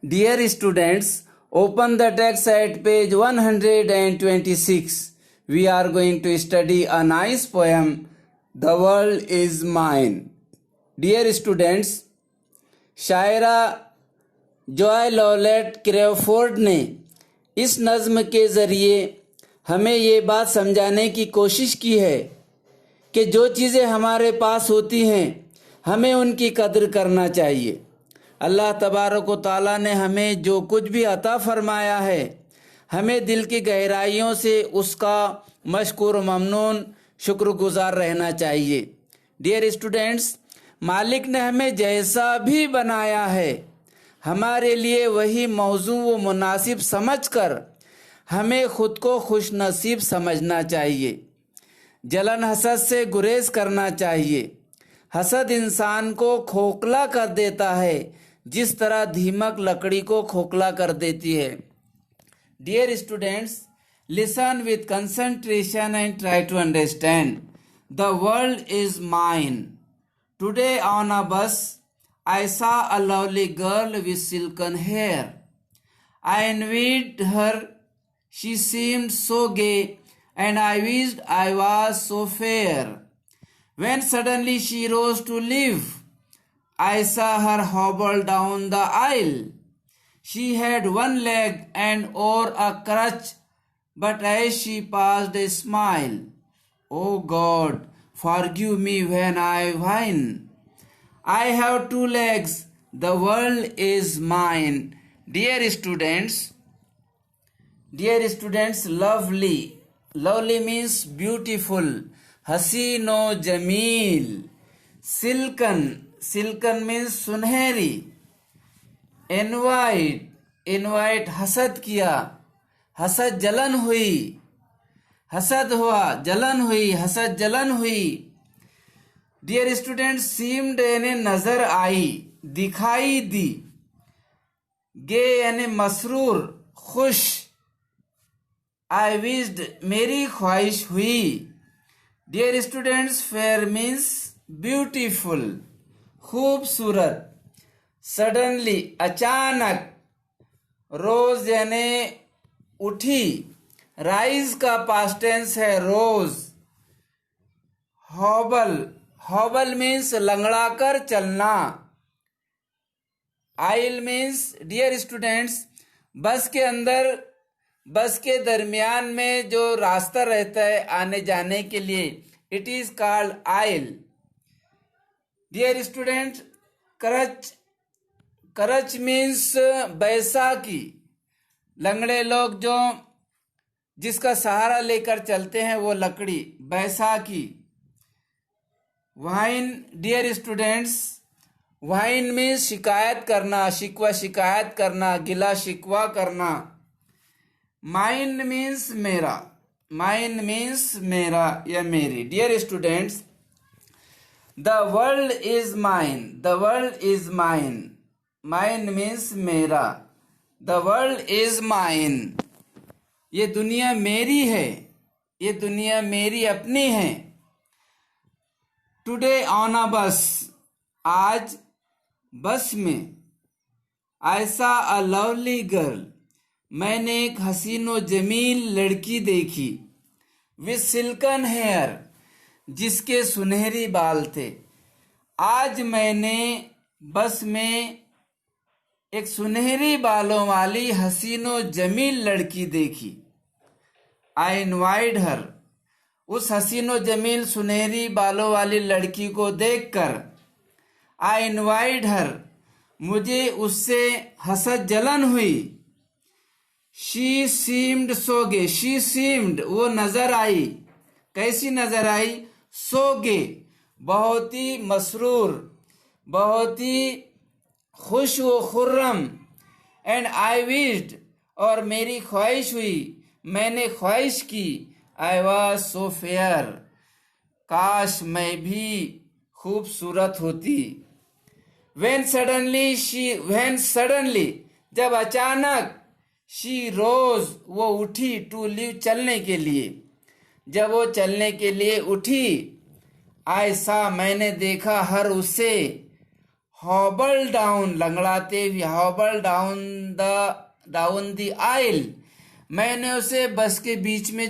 Dear students, open the text at page 126. We are going to study a nice poem, The World is Mine. Dear students, शायरा Joy Lollett Crawford ने इस नज़्म के ज़रिए हमें ये बात समझाने की कोशिश की है कि जो चीज़ें हमारे पास होती हैं हमें उनकी कदर करना चाहिए। अल्लाह तबारक व तआला ने हमें जो कुछ भी अता फरमाया है हमें दिल की गहराइयों से उसका मशकूर ममनून शुक्रगुजार रहना चाहिए। डियर स्टूडेंट्स, मालिक ने हमें जैसा भी बनाया है हमारे लिए वही मौजू व मुनासिब समझकर हमें खुद को खुश नसीब समझना चाहिए। जलन हसद से गुरेज करना चाहिए। हसद इंसान को खोखला कर देता है जिस तरह धीमक लकड़ी को खोखला कर देती है। Dear students, listen with concentration and try to understand. The world is mine. Today on a bus I saw a lovely girl with silken hair. I envied her. She seemed so gay, and I wished I was so fair. When suddenly she rose to leave, I saw her hobble down the aisle. She had one leg and wore a crutch, but as she passed a smile. Oh God, forgive me when I whine. I have two legs, the world is mine. Dear students, lovely. Lovely means beautiful. हसीनो Jameel. Silken means सुनहरी. Invite हसद किया. हसद जलन हुई. हसद हुआ, जलन हुई, हसद जलन हुई. डियर स्टूडेंट, सीम्ड यानी नजर आई, दिखाई दी. गे यानी मसरूर, खुश. आई विश्ड मेरी ख्वाहिश हुई. Dear students, fair means beautiful, खूबसूरत. सडनली अचानक. रोज यानी उठी. राइज का पास्ट टेंस है रोज. हॉबल मीन्स लंगड़ा कर चलना. आइल मीन्स, डियर स्टूडेंट्स, बस के दरमियान में जो रास्ता रहता है आने जाने के लिए, it is called aisle. Dear student, crutch means बैसाखी. लंगड़े लोग जो जिसका सहारा लेकर चलते हैं वो लकड़ी, बैसाखी. Whine, dear students, whine means शिकायत करना, शिकायत करना, गिला शिकवा करना. माइन मीन्स मेरा. माइन मीन्स मेरा या मेरी. Dear students, the world is mine. The world is mine. Mine means मेरा. The world is mine. ये दुनिया मेरी है. ये दुनिया मेरी अपनी है. टुडे ऑन अ बस. आज बस में. I saw a lovely girl. मैंने एक हसीनो जमील लड़की देखी. विथ सिल्कन हेयर, जिसके सुनहरी बाल थे. आज मैंने बस में एक सुनहरी बालों वाली हसीनो जमील लड़की देखी. आई इनवाइट हर. उस हसीनो जमील सुनहरी बालों वाली लड़की को देखकर आई इनवाइट हर, मुझे उससे हसद जलन हुई. She seemed so gay. She seemed, वो नजर आई. कैसी नजर आई? सो गे, बहुत ही मसरूर, बहुत ही खुश व खुर्रम. एंड आई विश्ड, और मेरी ख्वाहिश हुई, मैंने ख्वाहिश की. आई वॉज सो फेयर, काश मैं भी खूबसूरत होती. वेन सडनली, जब अचानक. शी रोज, वो उठी. टू लिव, चलने के लिए. जब वो चलने के लिए उठी. आई सा, मैंने देखा. हर उसे. हॉबल डाउन, लंगड़ाते हुए, हॉबल डाउन द आइल। मैंने उसे बस के बीच में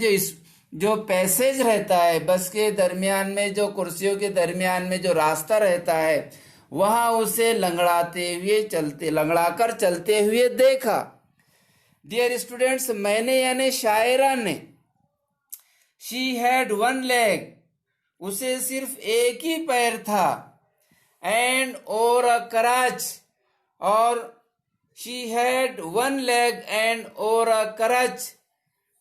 जो पैसेज रहता है, बस के दरमियान में, जो कुर्सियों के दरमियान में जो रास्ता रहता है, वहां उसे लंगड़ाकर चलते हुए देखा। डियर स्टूडेंट्स, मैंने यानी शायरा ने, शी हैड वन लेग, उसे सिर्फ एक ही पैर था, एंड और अ क्रच, और she had one leg and और a crutch,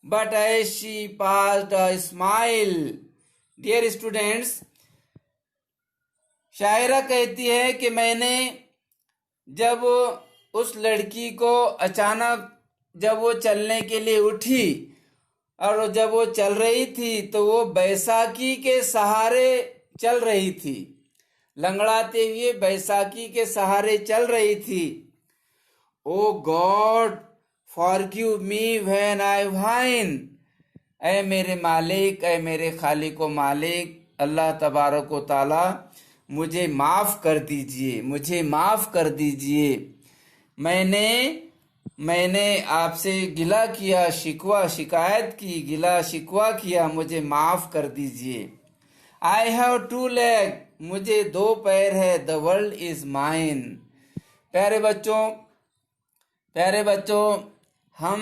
but as she passed a smile. Dear students, शायरा कहती है कि मैंने जब उस लड़की को अचानक, जब वो चलने के लिए उठी और जब वो चल रही थी तो वो बैसाखी के सहारे चल रही थी, लंगड़ाते हुए बैसाखी के सहारे चल रही थी। Oh God forgive me when I whine, ऐ मेरे मालिक, ऐ मेरे खालिक व मालिक, अल्लाह तबारक व ताला, मुझे माफ कर दीजिए, मुझे माफ कर दीजिए। मैंने आपसे गिला किया, शिकायत की, गिला शिकवा किया, मुझे माफ कर दीजिए। आई हैव टू लेग, मुझे दो पैर है, द वर्ल्ड इज माइन। प्यारे बच्चों, हम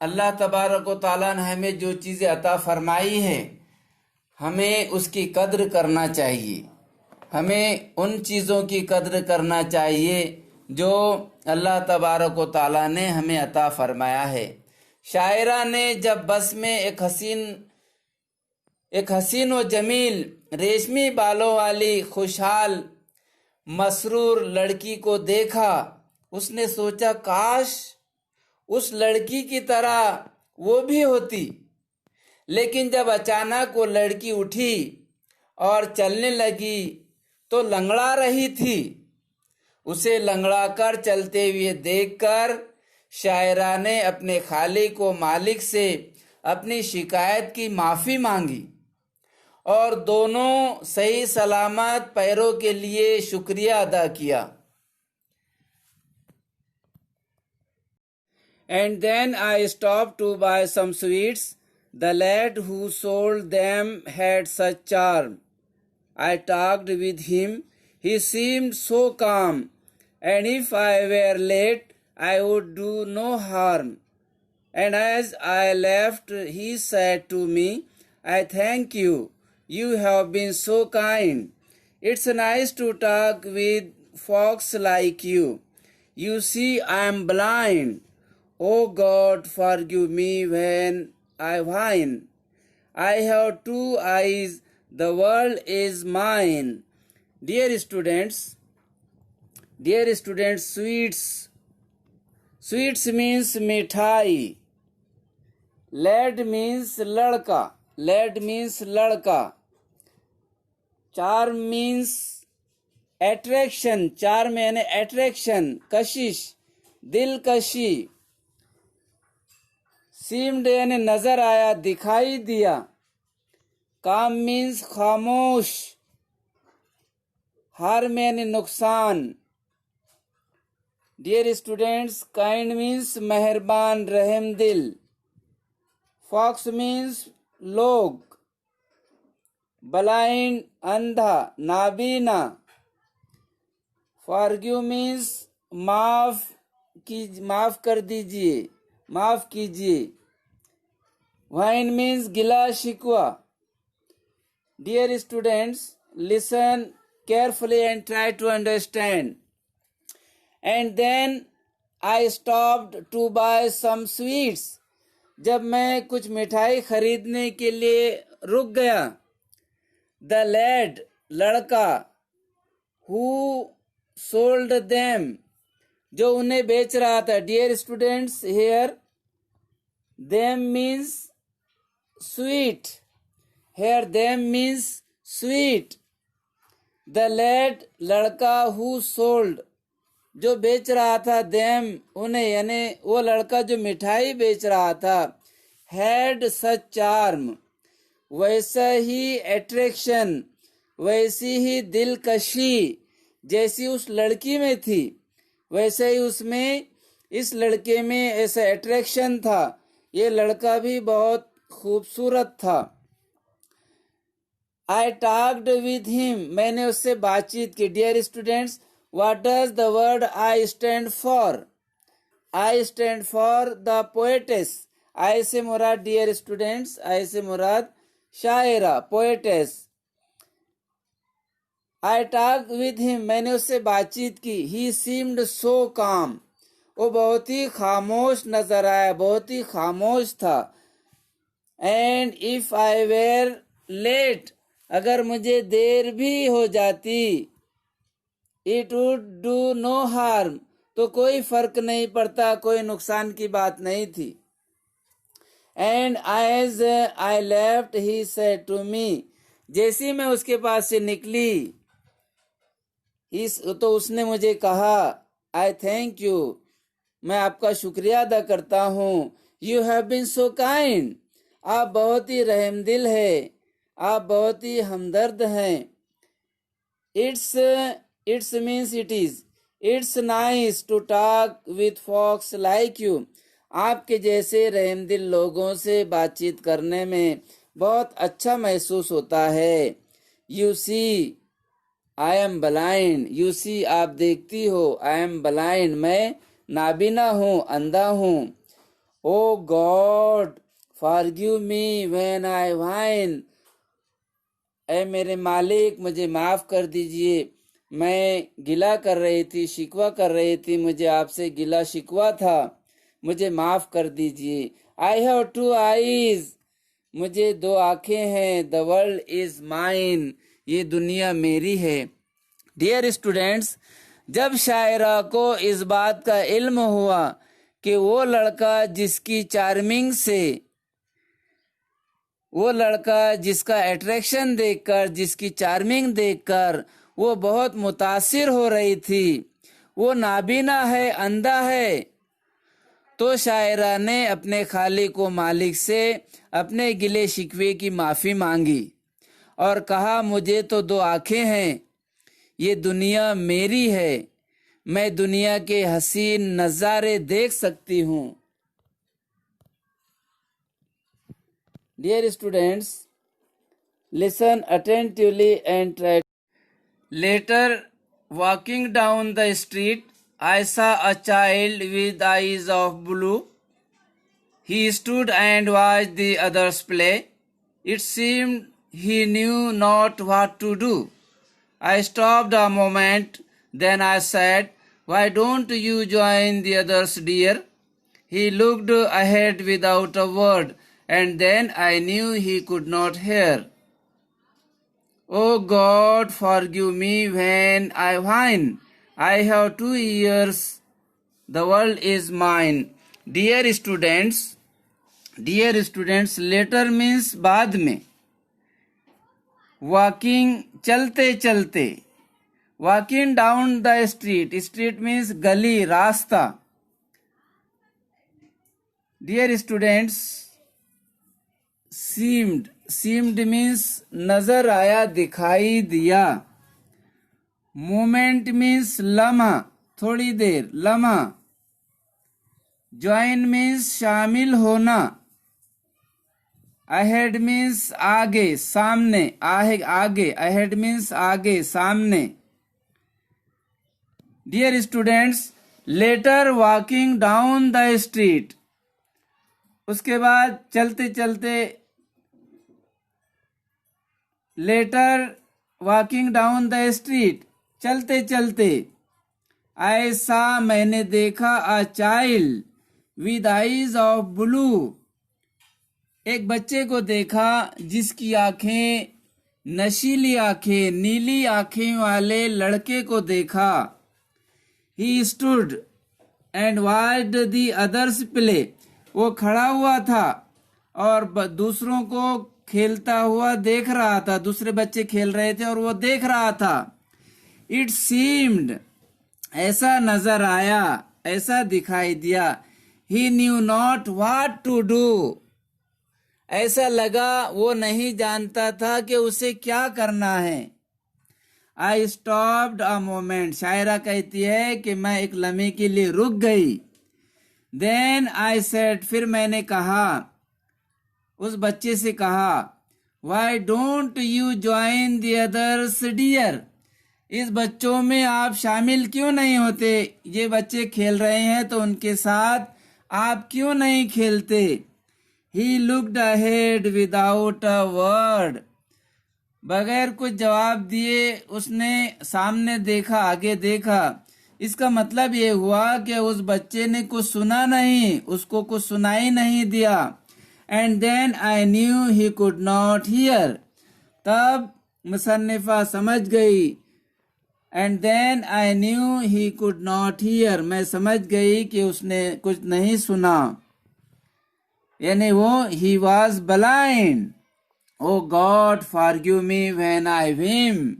अल्लाह तबारक व ताला ने हमें जो चीज़ें अता फरमाई है, हमें उसकी कद्र करना चाहिए। हमें उन चीज़ों की कद्र करना चाहिए जो अल्लाह तबारक व ताला ने हमें अता फरमाया है। शायरा ने जब बस में एक हसीन व जमील, रेशमी बालों वाली, खुशहाल, मसरूर लड़की को देखा, उसने सोचा काश उस लड़की की तरह वो भी होती। लेकिन जब अचानक वो लड़की उठी और चलने लगी तो लंगड़ा रही थी। उसे लंगड़ाकर चलते हुए देखकर शायरा ने अपने खालिक व मालिक से अपनी शिकायत की माफ़ी मांगी और दोनों सही सलामत पैरों के लिए शुक्रिया अदा किया। And then I stopped to buy some sweets. The lad who sold them had such charm. I talked with him. He seemed so calm, and if I were late, I would do no harm. And as I left, he said to me, I thank you. You have been so kind. It's nice to talk with folks like you. You see, I am blind. Oh God, forgive me when I whine. I have two eyes, the world is mine. Dear students, sweets means mithai. Lad means ladka. Charm means attraction. Charm यानी attraction. कशिश, दिलकशी। Seemed यानी नजर आया, दिखाई दिया। काम means खामोश। Harm यानी नुकसान। डियर स्टूडेंट्स, काइंड मीन्स मेहरबान, रहम दिल। फॉक्स मीन्स लोग। ब्लाइंड अंधा, नाबीना। फॉरगिव मीन्स माफ कर दीजिए, माफ कीजिए। वाइन मीन्स गिला शिकवा। Dear students, listen carefully and try to understand. And then I stopped to buy some sweets. जब मैं कुछ मिठाई खरीदने के लिए रुक गया। The lad, लड़का, who sold them, जो उन्हें बेच रहा था। Dear students, here them means sweet. Here them means sweet. The lad, लड़का, who sold, जो बेच रहा था, them, उन्हें, यानी वो लड़का जो मिठाई बेच रहा था, had such charm, वैसा ही attraction, वैसी ही दिलकशी, जैसी उस लड़की में थी वैसे ही उसमें इस लड़के में ऐसा अट्रैक्शन था। ये लड़का भी बहुत खूबसूरत था। I talked with him. मैंने उससे बातचीत की। Dear students, what does the word I stand for? I stand for the poetess. I से मुराद dear students, I से मुराद शायरा, poetess. I talked with him. मैंने उससे बातचीत की। He seemed so calm. वो बहुत ही खामोश नजर आया, बहुत ही खामोश था। And if I were late, अगर मुझे देर भी हो जाती, it would do no harm, तो कोई फर्क नहीं पड़ता, कोई नुकसान की बात नहीं थी। And as I left, he said to me, जैसी मैं उसके पास से निकली तो उसने मुझे कहा, I thank you, मैं आपका शुक्रिया अदा करता हूँ। You have been so kind, आप बहुत ही रहमदिल है, आप बहुत ही हमदर्द हैं। It's means it is. It's nice to talk with folks like you. आपके जैसे रहमदिल लोगों से बातचीत करने में बहुत अच्छा महसूस होता है। You see, I am blind. You see, आप देखती हो। I am blind, मैं नाबीना हूँ, अंधा हूँ। Oh God, forgive me when I whine. ऐ मेरे मालिक, मुझे माफ कर दीजिए, मैं गिला कर रही थी, शिकवा कर रही थी, मुझे आपसे गिला शिकवा था, मुझे माफ कर दीजिए। I have 2 eyes, मुझे 2 आंखें हैं। The world is mine, ये दुनिया मेरी है। डियर स्टूडेंट्स, जब शायरा को इस बात का इल्म हुआ कि वो लड़का जिसका अट्रैक्शन देखकर, जिसकी चार्मिंग देखकर वो बहुत मुतासिर हो रही थी, वो नाबीना है, अंधा है, तो शायरा ने अपने खालिक व मालिक से अपने गिले शिकवे की माफ़ी मांगी और कहा, मुझे तो 2 आंखें हैं, ये दुनिया मेरी है, मैं दुनिया के हसीन नज़ारे देख सकती हूँ। Dear students, listen attentively and try. Later, walking down the street, I saw a child with eyes of blue. He stood and watched the others play. It seemed he knew not what to do. I stopped a moment, then I said, "Why don't you join the others, dear?" He looked ahead without a word, and then I knew he could not hear. Oh God, forgive me when I whine. I have 2 ears. The world is mine. Dear students, later means बाद में। Walking, चलते चलते। Walking down the street. Street means गली, रास्ता। Dear students, seemed means नजर आया, दिखाई दिया। Moment means लम्हा, थोड़ी देर, लम्हा। Join means शामिल होना। Ahead means आगे, सामने, आगे। Ahead means आगे, सामने। Dear students, later walking down the street. उसके बाद चलते चलते, later walking down the street, चलते चलते, I saw, मैंने देखा, a child with eyes of blue, एक बच्चे को देखा जिसकी आंखें नशीली आंखें, नीली आंखें वाले लड़के को देखा। He stood and watched the others play, वो खड़ा हुआ था और दूसरों को खेलता हुआ देख रहा था। दूसरे बच्चे खेल रहे थे और वो देख रहा था। It seemed, ऐसा नजर आया, ऐसा दिखाई दिया। He knew not what to do, ऐसा लगा वो नहीं जानता था कि उसे क्या करना है। आई स्टॉप्ड अ मोमेंट, शायरा कहती है कि मैं एक लम्हे के लिए रुक गई। देन आई सेड, फिर मैंने कहा, उस बच्चे से कहा, why don't you join the others dear, इस बच्चों में आप शामिल क्यों नहीं होते? ये बच्चे खेल रहे हैं तो उनके साथ आप क्यों नहीं खेलते? He looked ahead without a word, बगैर कुछ जवाब दिए उसने सामने देखा, आगे देखा। इसका मतलब ये हुआ कि उस बच्चे ने कुछ सुना नहीं, उसको कुछ सुनाई नहीं दिया। And then I knew he could not hear, तब मुसन्निफा समझ गई। And then I knew he could not hear, मैं समझ गई कि उसने कुछ नहीं सुना, यानी वो he was blind. Oh God forgive me when I whim,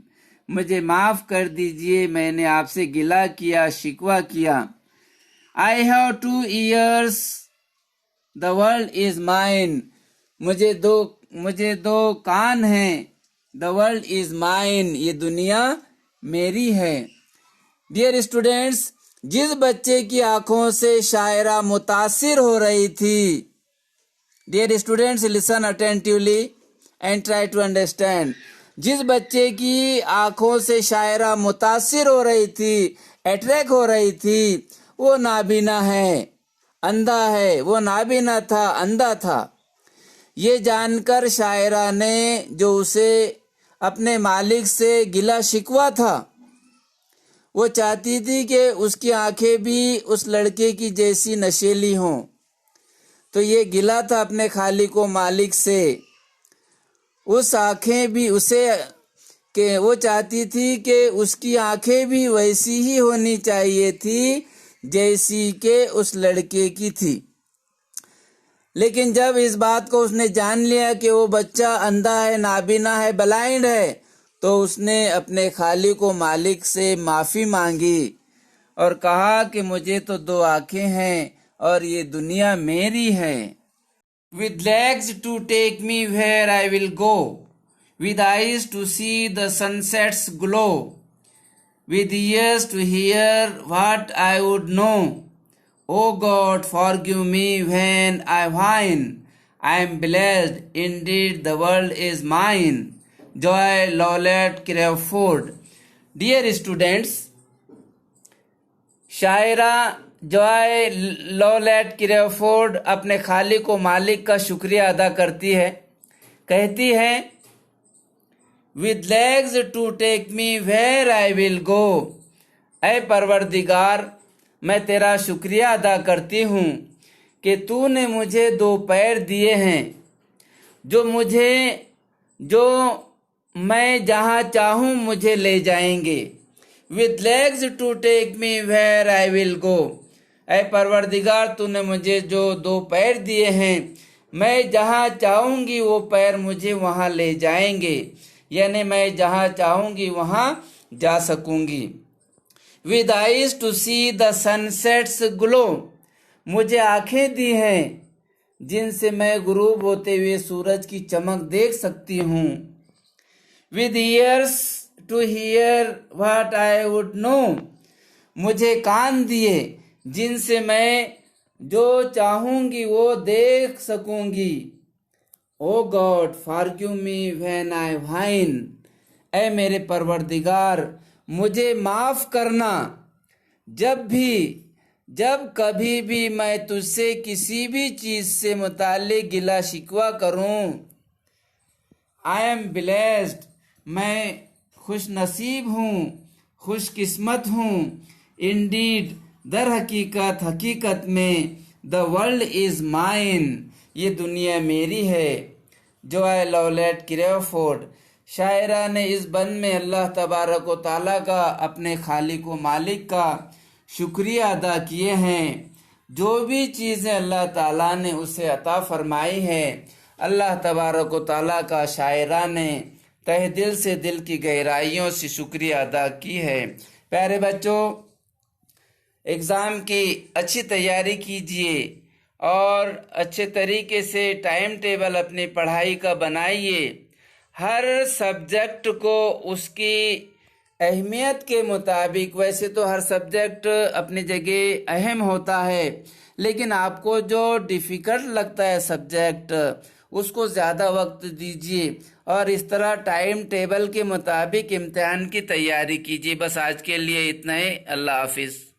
मुझे माफ कर दीजिए मैंने आपसे गिला किया, शिकवा किया। I have 2 ears, the world is mine, मुझे दो कान हैं, द वर्ल्ड इज माइन, ये दुनिया मेरी है। डियर स्टूडेंट्स, जिस बच्चे की आंखों से शायरा मुतासिर हो रही थी, dear students listen attentively and try to understand, जिस बच्चे की आंखों से शायरा मुतासिर हो रही थी, अट्रैक्ट हो रही थी, वो नाबीना है, अंधा है। वो नाबीना था, अंधा था। ये जानकर शायरा ने, जो उसे अपने मालिक से गिला शिकवा था, वो चाहती थी कि उसकी आंखें भी उस लड़के की जैसी नशीली हों, तो ये गिला था अपने खालिक व मालिक से। उस आंखें भी उसे के वो चाहती थी कि उसकी आंखें भी वैसी ही होनी चाहिए थी जैसी के उस लड़के की थी। लेकिन जब इस बात को उसने जान लिया कि वो बच्चा अंधा है, नाबीना है, ब्लाइंड है, तो उसने अपने खालिक व मालिक से माफी मांगी और कहा कि मुझे तो 2 आंखें हैं और ये दुनिया मेरी है। With legs to take me where I will go, with eyes to see the sunset's glow, with ears to hear what I would know. O God, forgive me when I whine. I am blessed, indeed the world is mine. Joy Lowlet Crawford. Dear students, शायरा Joy Lollett क्रेफोर्ड अपने खालिक व मालिक का शुक्रिया अदा करती है। कहती है, with legs to take me where I will go, ऐ परवरदिगार मैं तेरा शुक्रिया अदा करती हूँ कि तूने मुझे 2 पैर दिए हैं, जो मैं जहाँ चाहूँ मुझे ले जाएंगे। With legs to take me where I will go, ऐ परवरदिगार तूने मुझे जो 2 पैर दिए हैं, मैं जहाँ चाहूँगी वो पैर मुझे वहाँ ले जाएंगे, यानी मैं जहाँ चाहूँगी वहाँ जा सकूँगी। With eyes to see the sunset's glow, मुझे आंखें दी हैं जिनसे मैं गुरूब होते हुए सूरज की चमक देख सकती हूँ। With ears to hear what I would know, मुझे कान दिए जिनसे मैं जो चाहूंगी वो देख सकूंगी। Oh God forgive me when I whine, ऐ मेरे परवरदिगार मुझे माफ करना जब कभी भी मैं तुझसे किसी भी चीज से मुताल्लिक गिला शिकवा करूं। आई एम ब्लेस्ड, मैं खुश नसीब हूँ, खुशकिस्मत हूँ। इंडीड, दर हकीकत में, द वर्ल्ड इज माइन, ये दुनिया मेरी है। जॉय लॉलेट क्रेफोर्ड, शायरा ने इस बंद में अल्लाह तबारक व ताला का, अपने खालिक व मालिक का शुक्रिया अदा किए हैं। जो भी चीज़ें अल्लाह ताला ने उसे अता फरमाई है, अल्लाह तबारक व ताला का शायरा ने तहे दिल से, दिल की गहराइयों से शुक्रिया अदा की है। प्यारे बच्चों, एग्ज़ाम की अच्छी तैयारी कीजिए और अच्छे तरीके से टाइम टेबल अपनी पढ़ाई का बनाइए। हर सब्जेक्ट को उसकी अहमियत के मुताबिक वैसे तो हर सब्जेक्ट अपनी जगह अहम होता है, लेकिन आपको जो डिफ़िकल्ट लगता है सब्जेक्ट उसको ज़्यादा वक्त दीजिए और इस तरह टाइम टेबल के मुताबिक इम्तिहान की तैयारी कीजिए। बस आज के लिए इतना ही। अल्लाह हाफिज़।